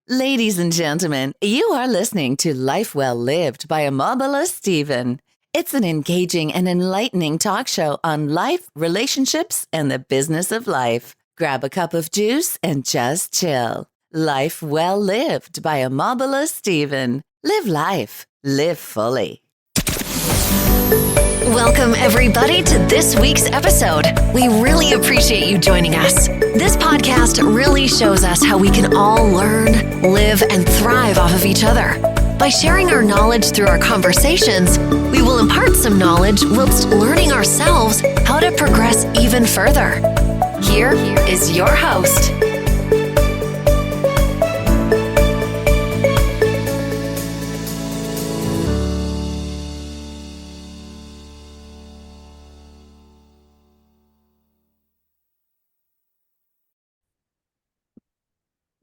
Ladies and gentlemen, you are listening to Life Well Lived by Amabala Stephen. It's an engaging and enlightening talk show on life, relationships, and the business of life. Grab a cup of juice and just chill. Life Well Lived by Amabala Stephen. Live life. Live fully. Welcome, everybody, to this week's episode. We really appreciate you joining us. This podcast really shows us how we can all learn, live, and thrive off of each other. By sharing our knowledge through our conversations, we will impart some knowledge whilst learning ourselves how to progress even further. Here is your host.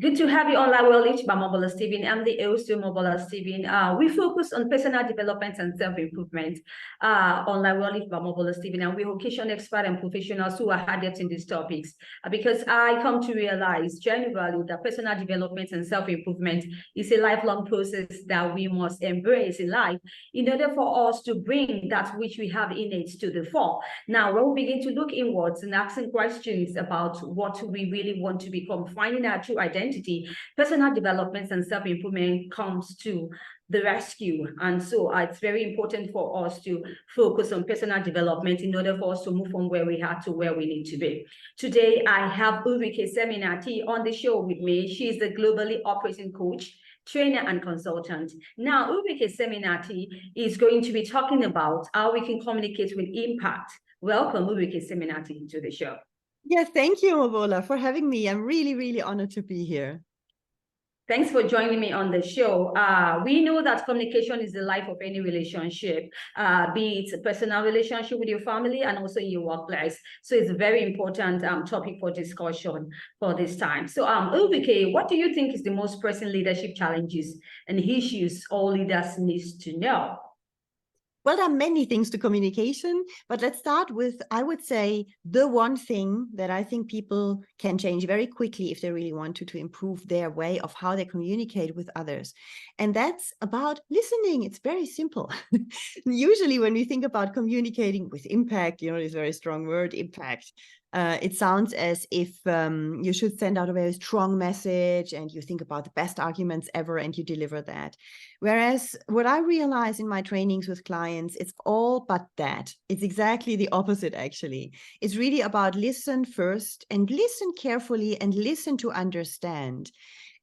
Good to have you on Life Well Lived by Amabala Stephen. I'm the host of Amabala Stephen. We focus on personal development and self-improvement on Life Well Lived by Amabala Stephen, and we occasion experts and professionals who are adept in these topics because I come to realize generally that personal development and self-improvement is a lifelong process that we must embrace in life in order for us to bring that which we have in it to the fore. Now, when we begin to look inwards and asking questions about what we really want to become, finding our true identity, personal development and self-improvement comes to the rescue. And so it's very important for us to focus on personal development in order for us to move from where we are to where we need to be. Today, I have Ulrike Seminati on the show with me. She is the globally operating coach, trainer, and consultant. Now, Ulrike Seminati is going to be talking about how we can communicate with impact. Welcome, Ulrike Seminati, to the show. Yes, thank you, Mabola, for having me. I'm really, really honored to be here. Thanks for joining me on the show. We know that communication is the life of any relationship, be it a personal relationship with your family and also in your workplace. So it's a very important topic for discussion for this time. So Ulrike, what do you think is the most pressing leadership challenges and issues all leaders need to know? Well, there are many things to communication, but let's start with, I would say, the one thing that I think people can change very quickly if they really want to improve their way of how they communicate with others. And that's about listening. It's very simple. Usually when we think about communicating with impact, this very strong word, impact, it sounds as if you should send out a very strong message and you think about the best arguments ever and you deliver that. Whereas what I realize in my trainings with clients, it's all but that. It's exactly the opposite, actually. It's really about listen first and listen carefully and listen to understand.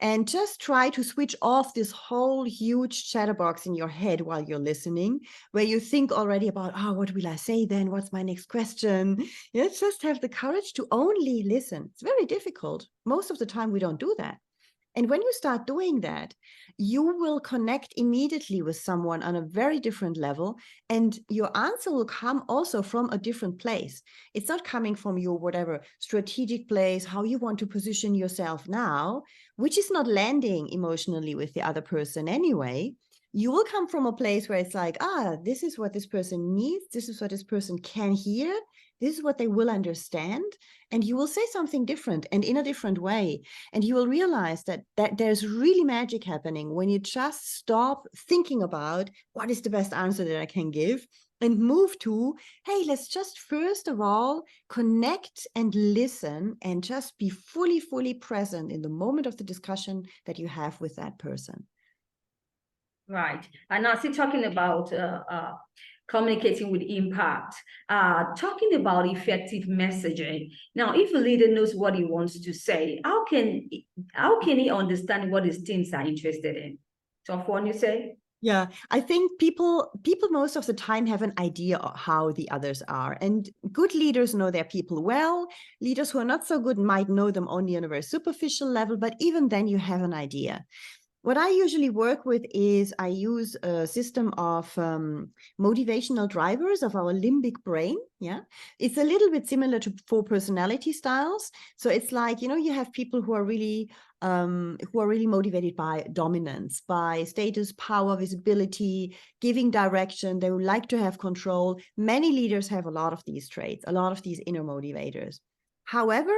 And just try to switch off this whole huge chatterbox in your head while you're listening, where you think already about, what will I say then? What's my next question? Just have the courage to only listen. It's very difficult. Most of the time we don't do that. And when you start doing that, you will connect immediately with someone on a very different level, and your answer will come also from a different place. It's not coming from your whatever strategic place, how you want to position yourself now, which is not landing emotionally with the other person anyway. You will come from a place where it's like, this is what this person needs. This is what this person can hear. This is what they will understand. And you will say something different and in a different way. And you will realize that there's really magic happening when you just stop thinking about what is the best answer that I can give and move to, hey, let's just first of all connect and listen and just be fully, fully present in the moment of the discussion that you have with that person. Right. And now, still talking about communicating with impact, talking about effective messaging. Now, if a leader knows what he wants to say, how can he understand what his teams are interested in? Tough one, you say? Yeah, I think people most of the time have an idea of how the others are. And good leaders know their people well. Leaders who are not so good might know them only on a very superficial level, but even then you have an idea. What I usually work with is I use a system of motivational drivers of our limbic brain. Yeah, it's a little bit similar to 4 personality styles. So it's like, you have people who are really motivated by dominance, by status, power, visibility, giving direction. They would like to have control. Many leaders have a lot of these traits, a lot of these inner motivators. However,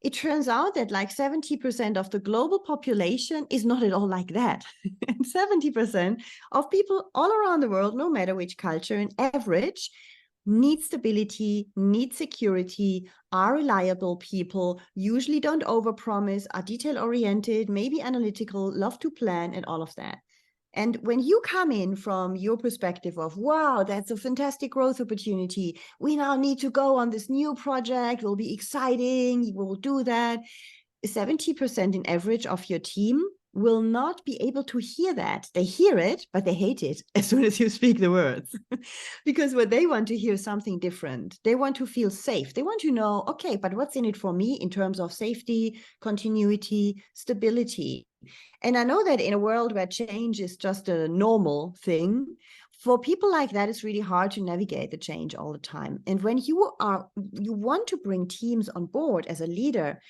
it turns out that like 70% of the global population is not at all like that. And 70% of people all around the world, no matter which culture, on average, need stability, need security, are reliable people, usually don't overpromise, are detail-oriented, maybe analytical, love to plan, and all of that. And when you come in from your perspective of, wow, that's a fantastic growth opportunity, we now need to go on this new project, will be exciting, we'll do that, 70% in average of your team will not be able to hear that. They hear it, but they hate it as soon as you speak the words. Because what they want to hear is something different. They want to feel safe. They want to know, okay, but what's in it for me in terms of safety, continuity, stability? And I know that in a world where change is just a normal thing, for people like that, it's really hard to navigate the change all the time. And when you want to bring teams on board as a leader,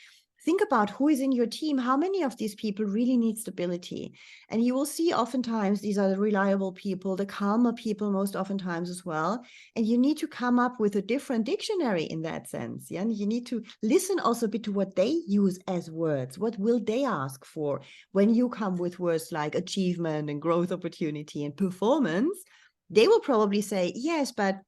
think about who is in your team. How many of these people really need stability? And you will see oftentimes these are the reliable people, the calmer people most oftentimes as well. And you need to come up with a different dictionary in that sense. Yeah? And you need to listen also a bit to what they use as words. What will they ask for when you come with words like achievement and growth opportunity and performance? They will probably say, yes, but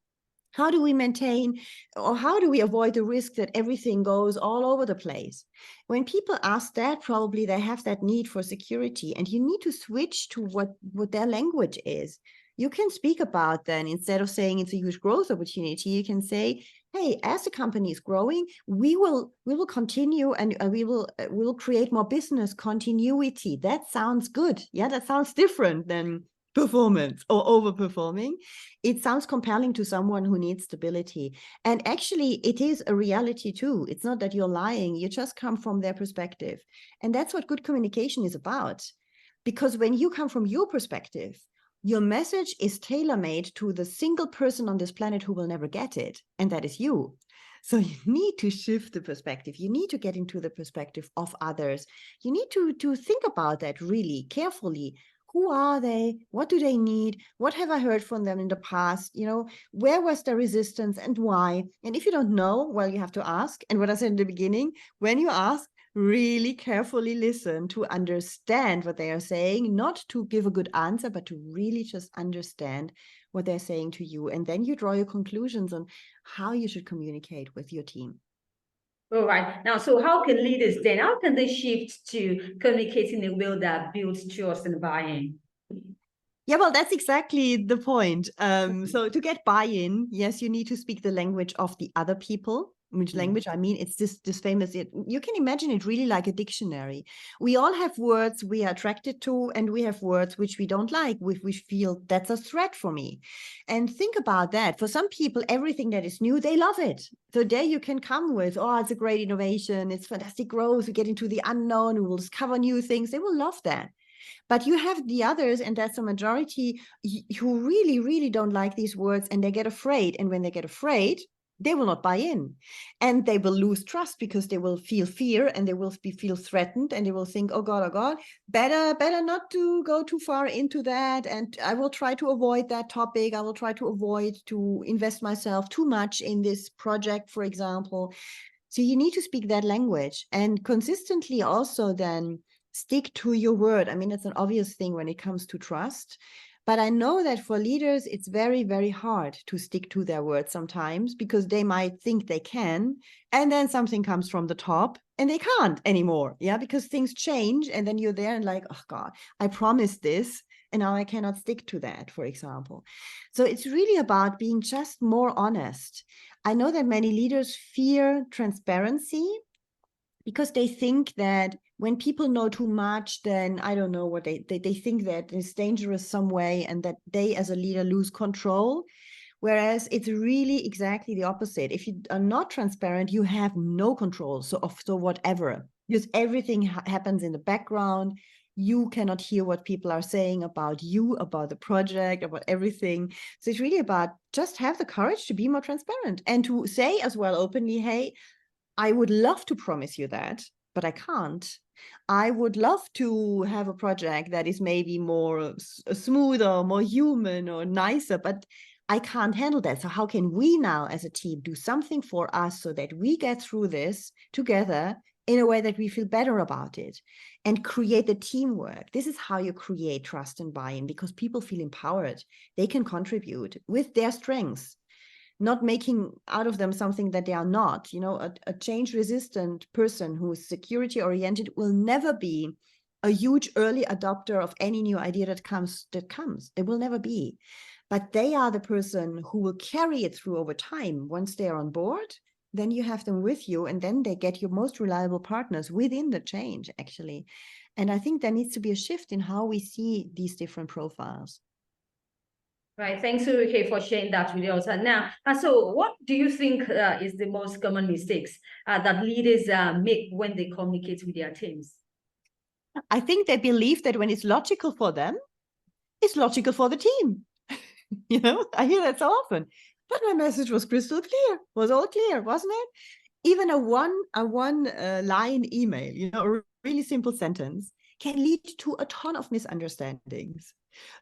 how do we maintain, or how do we avoid the risk that everything goes all over the place? When people ask that, probably they have that need for security, and you need to switch to what their language is. You can speak about then, instead of saying it's a huge growth opportunity, you can say, hey, as the company is growing, we will continue, and we will create more business continuity. That sounds good. Yeah, that sounds different than performance or overperforming. It sounds compelling to someone who needs stability. And actually, it is a reality too. It's not that you're lying. You just come from their perspective. And that's what good communication is about. Because when you come from your perspective, your message is tailor-made to the single person on this planet who will never get it. And that is you. So you need to shift the perspective. You need to get into the perspective of others. You need to think about that really carefully. Who are they? What do they need? What have I heard from them in the past? You know, where was the resistance and why? And if you don't know, well, you have to ask. And what I said in the beginning, when you ask, really carefully listen to understand what they are saying, not to give a good answer, but to really just understand what they're saying to you. And then you draw your conclusions on how you should communicate with your team. All right. Now, so how can leaders then, how can they shift to communicating in a way that builds trust and buy-in? Yeah, well, that's exactly the point. So to get buy-in, yes, you need to speak the language of the other people. Which language? I mean, it's this famous, you can imagine it really like a dictionary. We all have words we are attracted to, and we have words which we don't like, which we feel that's a threat for me. And think about that. For some people, everything that is new, they love it. So there you can come with, oh, it's a great innovation, it's fantastic growth, we get into the unknown, we will discover new things. They will love that. But you have the others, and that's a majority, who really, really don't like these words, and they get afraid. And when they get afraid, they will not buy in, and they will lose trust because they will feel fear, and they will feel threatened, and they will think, oh God, better not to go too far into that. And I will try to avoid that topic. I will try to avoid to invest myself too much in this project, for example. So you need to speak that language, and consistently also then stick to your word. I mean, it's an obvious thing when it comes to trust. But I know that for leaders, it's very, very hard to stick to their word sometimes, because they might think they can, and then something comes from the top and they can't anymore. Yeah, because things change, and then you're there and like, oh God, I promised this, and now I cannot stick to that, for example. So it's really about being just more honest. I know that many leaders fear transparency, because they think that when people know too much, then I don't know what they think that it's dangerous some way, and that they as a leader lose control. Whereas it's really exactly the opposite. If you are not transparent, you have no control. So whatever, because everything happens in the background. You cannot hear what people are saying about you, about the project, about everything. So it's really about just have the courage to be more transparent, and to say as well openly, hey, I would love to promise you that, but I can't. I would love to have a project that is maybe more smoother, more human or nicer, but I can't handle that. So how can we now as a team do something for us so that we get through this together in a way that we feel better about it and create the teamwork? This is how you create trust and buy-in, because people feel empowered. They can contribute with their strengths, not making out of them something that they are not. You know, a change-resistant person who is security-oriented will never be a huge early adopter of any new idea that comes. It will never be. But they are the person who will carry it through over time. Once they are on board, then you have them with you, and then they get your most reliable partners within the change, actually. And I think there needs to be a shift in how we see these different profiles. Right. Thanks, Ulrike, for sharing that with us. Now, so what do you think is the most common mistakes that leaders make when they communicate with their teams? I think they believe that when it's logical for them, it's logical for the team. You know, I hear that so often. But my message was crystal clear. Was all clear, wasn't it? Even a one line email, you know, a really simple sentence can lead to a ton of misunderstandings,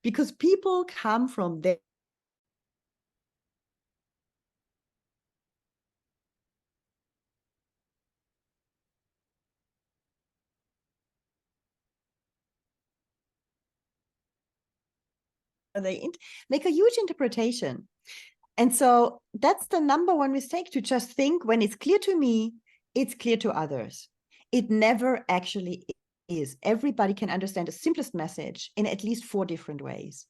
because people come from their they make a huge interpretation. And so that's the number one mistake, to just think when it's clear to me, it's clear to others. It never actually is. Everybody can understand the simplest message in at least 4 different ways.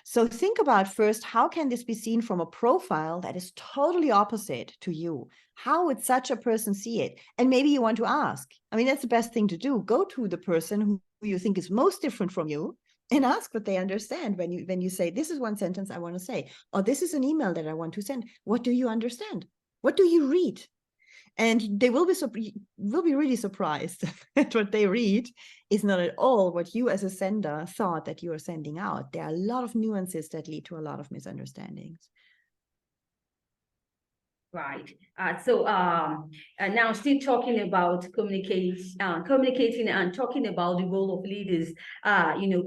So think about first, how can this be seen from a profile that is totally opposite to you? How would such a person see it? And maybe you want to ask. I mean, that's the best thing to do. Go to the person who you think is most different from you and ask what they understand when you say, this is one sentence I want to say, or this is an email that I want to send. What do you understand? What do you read? And they will be really surprised that what they read is not at all what you as a sender thought that you are sending out. There are a lot of nuances that lead to a lot of misunderstandings. Right. Now still talking about communicating and talking about the role of leaders,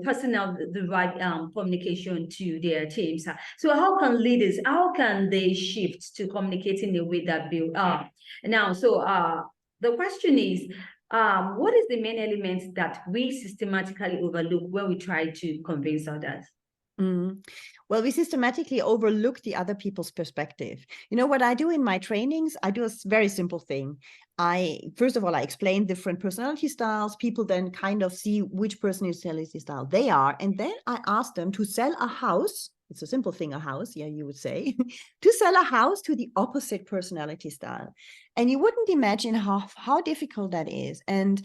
personal, the right communication to their teams. So how can they shift to communicating in a way that build up? Now, the question is, what is the main element that we systematically overlook when we try to convince others? Well, we systematically overlook the other people's perspective. You know, what I do in my trainings, I do a very simple thing. First of all, I explain different personality styles. People then kind of see which personality style they are. And then I ask them to sell a house. It's a simple thing, a house, yeah, you would say, to sell a house to the opposite personality style. And you wouldn't imagine how difficult that is, and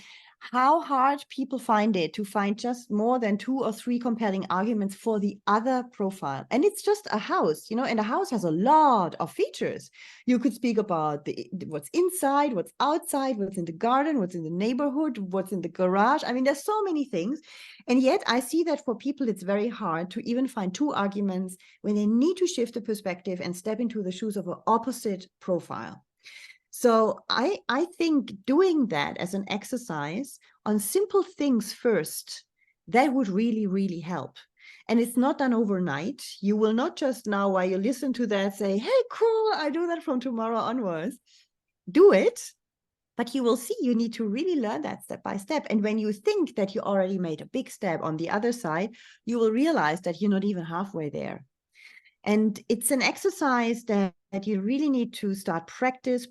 how hard people find it to find just more than 2 or 3 compelling arguments for the other profile. And it's just a house, you know, and a house has a lot of features. You could speak about what's inside, what's outside, what's in the garden, what's in the neighborhood, what's in the garage. I mean, there's so many things. And yet I see that for people, it's very hard to even find 2 arguments when they need to shift the perspective and step into the shoes of an opposite profile. So I think doing that as an exercise on simple things first, that would really, really help. And it's not done overnight. You will not just now, while you listen to that, say, hey, cool, I do that from tomorrow onwards. Do it, but you will see you need to really learn that step by step. And when you think that you already made a big step on the other side, you will realize that you're not even halfway there. And it's an exercise that you really need to start practice.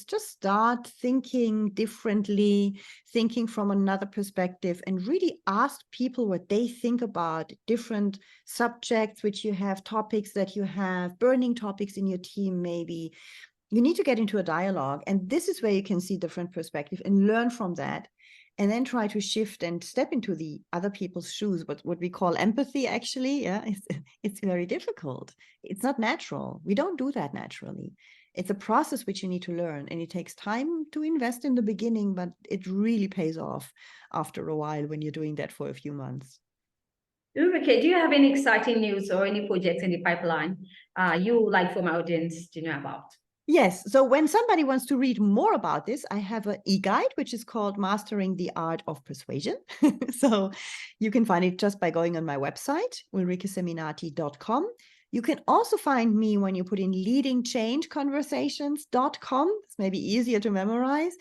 Just start thinking differently, thinking from another perspective, and really ask people what they think about different subjects which you have, topics that you have, burning topics in your team maybe. You need to get into a dialogue. And this is where you can see different perspective and learn from that. And then try to shift and step into the other people's shoes, what we call empathy, actually. Yeah, it's very difficult. It's not natural. We don't do that naturally. It's a process which you need to learn, and it takes time to invest in the beginning, but it really pays off after a while when you're doing that for a few months. Ulrike, do you have any exciting news or any projects in the pipeline you would like for my audience to know about? Yes. So when somebody wants to read more about this, I have an e-guide, which is called Mastering the Art of Persuasion. So you can find it just by going on my website, ulrikeseminati.com. You can also find me when you put in leadingchangeconversations.com. It's maybe easier to memorize,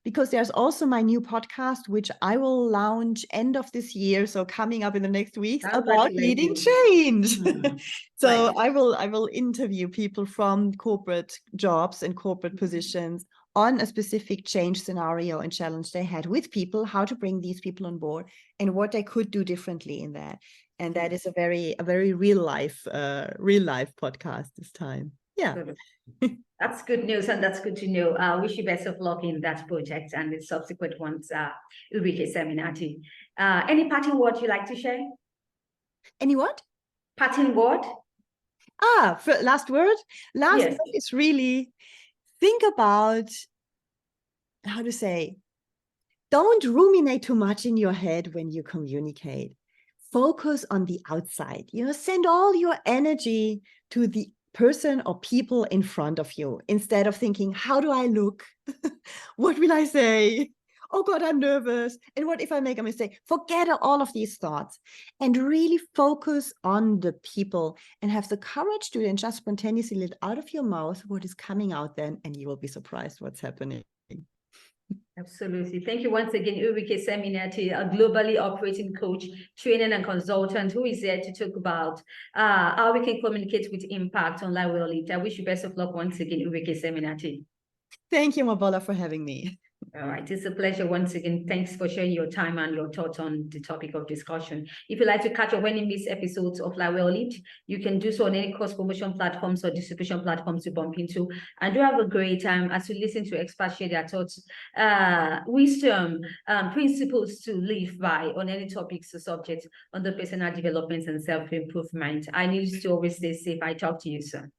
because there's also my new podcast, which I will launch end of this year, so coming up in the next weeks, about leading change. So Right. I will interview people from corporate jobs and corporate positions on a specific change scenario and challenge they had with people, how to bring these people on board and what they could do differently in that. And that is a very real life podcast this time. Yeah. That's good news, and that's good to know. I wish you best of luck in that project and the subsequent ones, Ulrike Seminati. Any parting word you like to share? Any what? Parting word? Last word? Last Yes. word is really think about how to say, don't ruminate too much in your head when you communicate. Focus on the outside. Send all your energy to the person or people in front of you, instead of thinking, how do I look? What will I say? Oh God, I'm nervous. And what if I make a mistake? Forget all of these thoughts and really focus on the people, and have the courage to then just spontaneously let out of your mouth what is coming out then, and you will be surprised what's happening. Absolutely. Thank you once again, Ulrike Seminati, a globally operating coach, trainer, and consultant who is here to talk about how we can communicate with impact on Life Well Lived. I wish you best of luck once again, Ulrike Seminati. Thank you, Mabola, for having me. All right, it's a pleasure once again. Thanks for sharing your time and your thoughts on the topic of discussion. If you'd like to catch up any missed episodes of Life Well Lived, you can do so on any cross promotion platforms or distribution platforms you bump into. And do have a great time as you listen to experts share their thoughts, wisdom, principles to live by on any topics or subjects on the personal development and self-improvement. I need you to always stay safe. I talk to you soon.